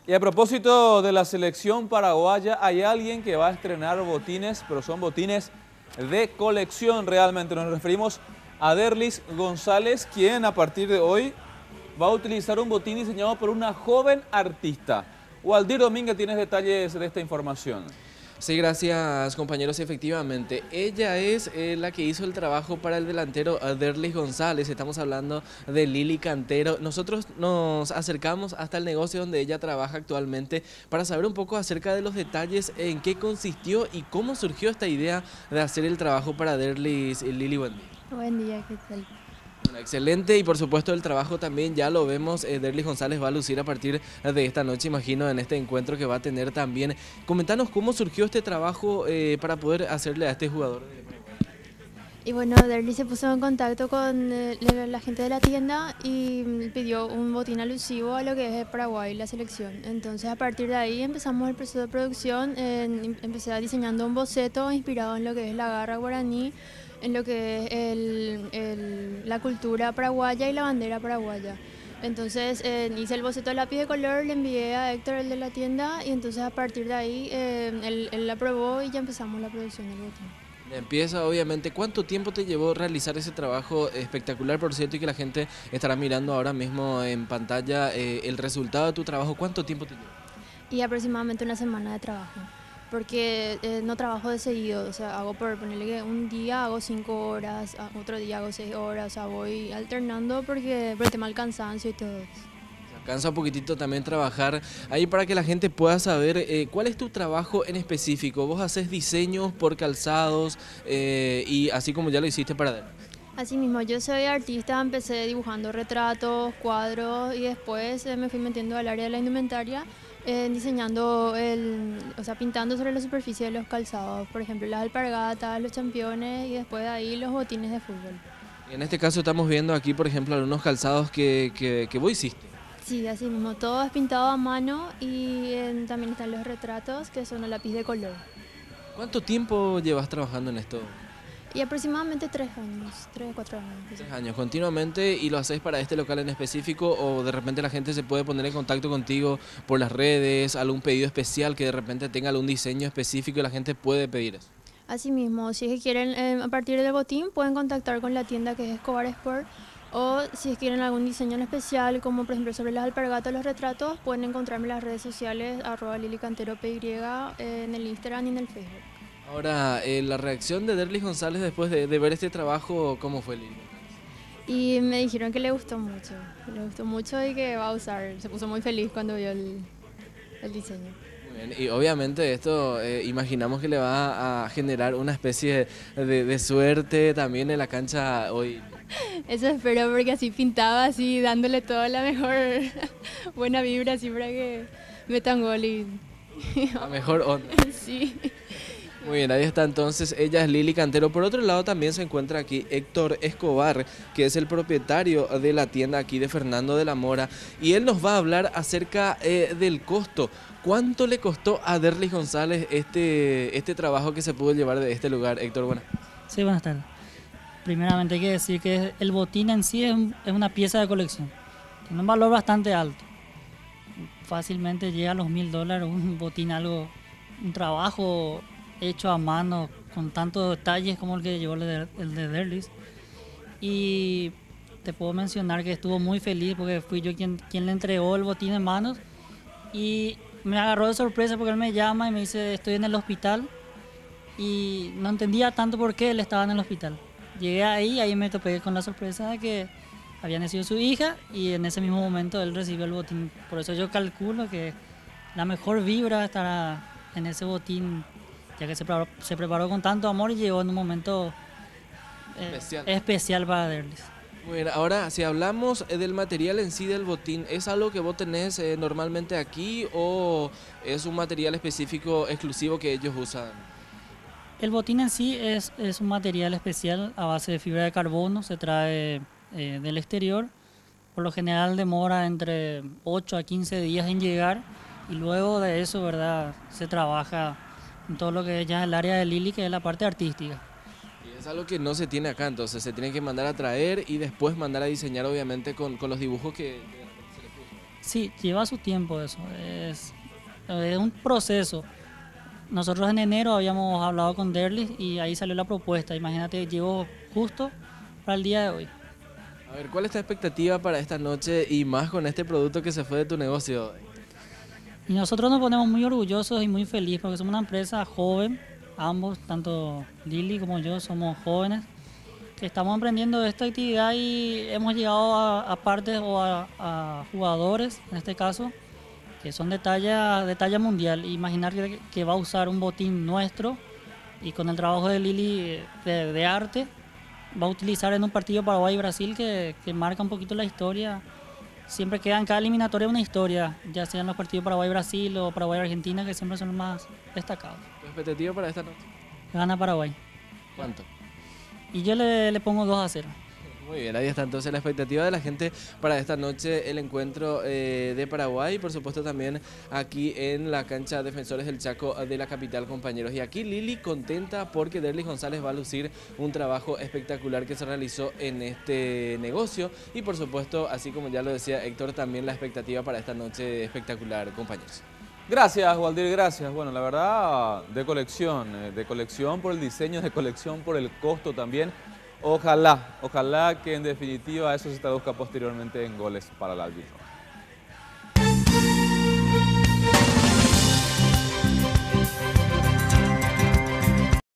Y a propósito de la selección paraguaya, hay alguien que va a estrenar botines, pero son botines de colección realmente. Nos referimos a Derlis González, quien a partir de hoy va a utilizar un botín diseñado por una joven artista. Waldir Domínguez, tienes detalles de esta información. Sí, gracias compañeros, efectivamente. Ella es la que hizo el trabajo para el delantero Derlis González. Estamos hablando de Lili Cantero. Nosotros nos acercamos hasta el negocio donde ella trabaja actualmente para saber un poco acerca de los detalles, en qué consistió y cómo surgió esta idea de hacer el trabajo para Derlis. Lili, buen día. Buen día, ¿qué tal? Bueno, excelente, y por supuesto el trabajo también ya lo vemos. Derlis González va a lucir a partir de esta noche, imagino, en este encuentro que va a tener también. Comentanos cómo surgió este trabajo para poder hacerle a este jugador. Y bueno, Derly se puso en contacto con la gente de la tienda y pidió un botín alusivo a lo que es Paraguay y la selección. Entonces a partir de ahí empezamos el proceso de producción. Empecé diseñando un boceto inspirado en lo que es la garra guaraní, en lo que es la cultura paraguaya y la bandera paraguaya. Entonces hice el boceto de lápiz de color, le envié a Héctor, el de la tienda, y entonces a partir de ahí él aprobó y ya empezamos la producción del botín. Empieza, obviamente. ¿Cuánto tiempo te llevó realizar ese trabajo espectacular, por cierto, y que la gente estará mirando ahora mismo en pantalla el resultado de tu trabajo? ¿Cuánto tiempo te llevó? Y aproximadamente una semana de trabajo, porque no trabajo de seguido, o sea, hago por ponerle que un día hago 5 horas, otro día hago 6 horas, o sea, voy alternando porque por el tema del cansancio y todo eso. Cansa un poquitito también trabajar ahí para que la gente pueda saber cuál es tu trabajo en específico. Vos haces diseños por calzados y así como ya lo hiciste para Derlis. Así mismo, yo soy artista, empecé dibujando retratos, cuadros y después me fui metiendo al área de la indumentaria, diseñando, o sea, pintando sobre la superficie de los calzados, por ejemplo, las alpargatas, los championes y después de ahí los botines de fútbol. En este caso estamos viendo aquí, por ejemplo, algunos calzados que vos hiciste. Sí, así mismo, todo es pintado a mano y también están los retratos que son a lápiz de color. ¿Cuánto tiempo llevas trabajando en esto? Y aproximadamente 3 años, 3 o 4 años. 3 años, continuamente, y lo haces para este local en específico, o de repente la gente se puede poner en contacto contigo por las redes, algún pedido especial que de repente tenga algún diseño específico y la gente puede pedir eso. Así mismo, si es que quieren a partir del botín pueden contactar con la tienda que es Escobar Sport, o si es que quieren algún diseño en especial, como por ejemplo sobre las alpargatas, los retratos, pueden encontrarme en las redes sociales @lilicanteropy en el Instagram y en el Facebook. Ahora, la reacción de Derlis González después de ver este trabajo, ¿cómo fue, Lili? Y me dijeron que le gustó mucho y que va a usar. Se puso muy feliz cuando vio el diseño. Muy bien, y obviamente esto imaginamos que le va a generar una especie de suerte también en la cancha hoy. Eso espero, porque así pintaba, así dándole toda la mejor buena vibra, así para que metan gol y... La mejor onda. Sí. Muy bien, ahí está entonces, ella es Lili Cantero. Por otro lado también se encuentra aquí Héctor Escobar, que es el propietario de la tienda aquí de Fernando de la Mora, y él nos va a hablar acerca del costo. ¿Cuánto le costó a Derlis González este trabajo que se pudo llevar de este lugar? Héctor, bueno. Sí, buenas tardes. Primeramente hay que decir que el botín en sí es una pieza de colección. Tiene un valor bastante alto. Fácilmente llega a los $1000 un botín, un trabajo hecho a mano con tantos detalles como el que llevó el de Derlis. Y te puedo mencionar que estuvo muy feliz porque fui yo quien le entregó el botín en manos, y me agarró de sorpresa porque él me llama y me dice: estoy en el hospital, y no entendía tanto por qué él estaba en el hospital. Llegué ahí me topé con la sorpresa de que había nacido su hija, y en ese mismo momento él recibió el botín. Por eso yo calculo que la mejor vibra estará en ese botín, ya que se preparó con tanto amor y llegó en un momento especial para Derlis. Bueno, ahora si hablamos del material en sí del botín, ¿es algo que vos tenés normalmente aquí o es un material específico exclusivo que ellos usan? El botín en sí es un material especial a base de fibra de carbono, se trae del exterior. Por lo general demora entre 8 a 15 días en llegar, y luego de eso, ¿verdad?, se trabaja en todo lo que es ya el área de Lili, que es la parte artística. Y es algo que no se tiene acá, entonces se tiene que mandar a traer y después mandar a diseñar, obviamente, con los dibujos que se le puso. Sí, lleva su tiempo eso, es un proceso. Nosotros en enero habíamos hablado con Derlis y ahí salió la propuesta. Imagínate, llegó justo para el día de hoy. A ver, ¿cuál es tu expectativa para esta noche y más con este producto que se fue de tu negocio? Y nosotros nos ponemos muy orgullosos y muy felices porque somos una empresa joven, ambos, tanto Lili como yo, somos jóvenes, que estamos emprendiendo esta actividad y hemos llegado a partes o a jugadores, en este caso, que son de talla mundial. Imaginar que va a usar un botín nuestro y con el trabajo de Lili de arte, va a utilizar en un partido Paraguay-Brasil que marca un poquito la historia. Siempre queda en cada eliminatoria una historia, ya sean los partidos Paraguay-Brasil o Paraguay-Argentina, que siempre son los más destacados. ¿Tu expectativa para esta noche? Gana Paraguay. ¿Cuánto? Y yo le pongo 2-0. Muy bien, ahí está entonces la expectativa de la gente para esta noche, el encuentro de Paraguay y por supuesto también aquí en la cancha Defensores del Chaco de la capital, compañeros. Y aquí Lili contenta porque Derlis González va a lucir un trabajo espectacular que se realizó en este negocio y por supuesto, así como ya lo decía Héctor, también la expectativa para esta noche espectacular, compañeros. Gracias, Waldir, gracias. Bueno, la verdad, de colección por el diseño, de colección por el costo también. Ojalá que en definitiva eso se traduzca posteriormente en goles para el árbitro.